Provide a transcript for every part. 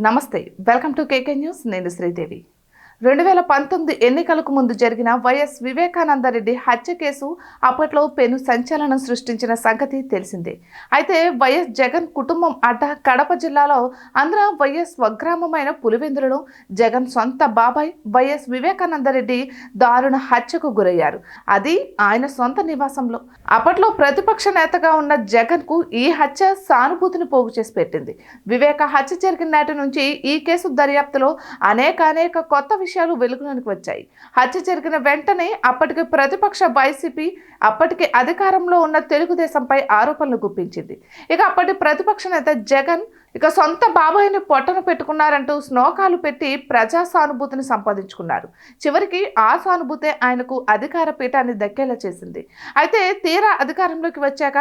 నమస్తే, welcome to KK news. నేను శ్రీదేవి. 2019 ఎన్నికలకు ముందు జరిగిన వైఎస్ వివేకానందరెడ్డి హత్య కేసు అప్పట్లో పెను సంచలనం సృష్టించిన సంగతి తెలిసిందే. అయితే వైఎస్ జగన్ కుటుంబం అడ్డ కడప జిల్లాలో ఆంధ్ర వైఎస్ స్వగ్రామమైన పులివెందులలో జగన్ సొంత బాబాయ్ వైఎస్ వివేకానందరెడ్డి దారుణ హత్యకు గురయ్యారు. అది ఆయన సొంత నివాసంలో. అప్పట్లో ప్రతిపక్ష నేతగా ఉన్న జగన్ కు ఈ హత్య సానుభూతిని పోగు చేసి పెట్టింది. వివేక హత్య జరిగిన నాటి నుంచి ఈ కేసు దర్యాప్తులో అనేక కొత్త విషయాలు వెలుగులోనికి వచ్చాయి. హత్య జరిగిన వెంటనే అప్పటికి ప్రతిపక్ష వైసీపీ అప్పటికి అధికారంలో ఉన్న తెలుగుదేశంపై ఆరోపణలు గుప్పించింది. ఇక అప్పటి ప్రతిపక్ష నేత జగన్ సొంత బాబాయిని పొట్టన పెట్టుకున్నారంటూ శ్లోకాలు పెట్టి ప్రజా సానుభూతిని సంపాదించుకున్నారు. చివరికి ఆ సానుభూతే ఆయనకు అధికార పీఠాన్ని దక్కేలా చేసింది. అయితే తీరా అధికారంలోకి వచ్చాక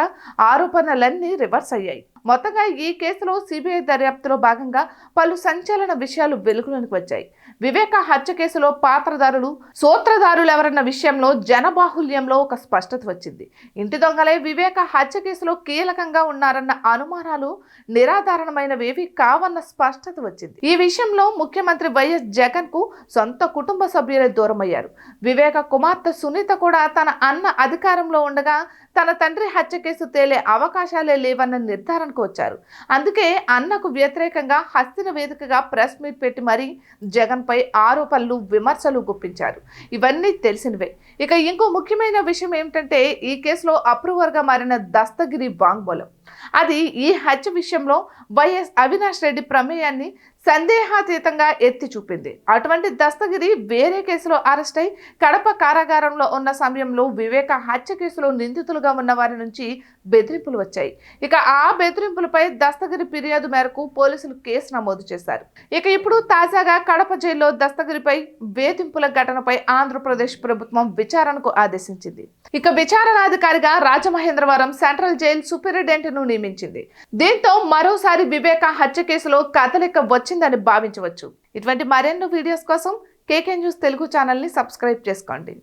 ఆరోపణలన్నీ రివర్స్ అయ్యాయి. మొత్తంగా ఈ కేసులో సిబిఐ దర్యాప్తులో భాగంగా పలు సంచలన విషయాలు వెలుగులోనికి వచ్చాయి. వివేక హత్య కేసులో పాత్రదారులు సూత్రధారులు ఎవరన్న విషయంలో జనబాహుల్యంలో ఒక స్పష్టత వచ్చింది. ఇంటి దొంగలే వివేక హత్య కేసులో కీలకంగా ఉన్నారన్న అనుమానాలు నిరాధారణమైనవేవి కావన్న స్పష్టత వచ్చింది. ఈ విషయంలో ముఖ్యమంత్రి వైఎస్ జగన్ కు సొంత కుటుంబ సభ్యులే దూరమయ్యారు. వివేక కుమార్తె సునీత కూడా తన అన్న అధికారంలో ఉండగా తన తండ్రి హత్య కేసు తేలే అవకాశాలే లేవన్న నిర్ధారణకు వచ్చారు. అందుకే అన్నకు వ్యతిరేకంగా హస్తిన వేదికగా ప్రెస్ మీట్ పెట్టి మరీ జగన్ పై ఆరోపణలు విమర్శలు గుప్పించారు. ఇవన్నీ తెలిసినవే. ఇక ఇంకో ముఖ్యమైన విషయం ఏమిటంటే ఈ కేసులో అప్రూవర్గా మారిన దస్తగిరి వాంగ్మూలం. అది ఈ హత్య విషయంలో వైఎస్ అవినాష్ రెడ్డి ప్రమేయాన్ని సందేహాతీతంగా ఎత్తి చూపింది. అటువంటి దస్తగిరి వేరే కేసులో అరెస్ట్ అయి కడప కారాగారంలో ఉన్న సమయంలో వివేక హత్య కేసులో నిందితులుగా ఉన్న వారి నుంచి బెదిరింపులు వచ్చాయి. ఇక ఆ బెదిరింపులపై దస్తగిరి ఫిర్యాదు మేరకు పోలీసులు కేసు నమోదు చేశారు. ఇక ఇప్పుడు తాజాగా కడప జైల్లో దస్తగిరిపై వేధింపుల ఘటనపై ఆంధ్రప్రదేశ్ ప్రభుత్వం విచారణకు ఆదేశించింది. ఇక విచారణాధికారిగా రాజమహేంద్రవరం సెంట్రల్ జైలు సూపరింటెండెంట్ ను నియమించింది. దీంతో మరోసారి వివేక హత్య కేసులో కదలిక వచ్చిందని భావించవచ్చు. ఇటువంటి మరెన్నో వీడియోస్ కోసం కేకే న్యూస్ తెలుగు ఛానల్ ని సబ్స్క్రైబ్ చేసుకోండి.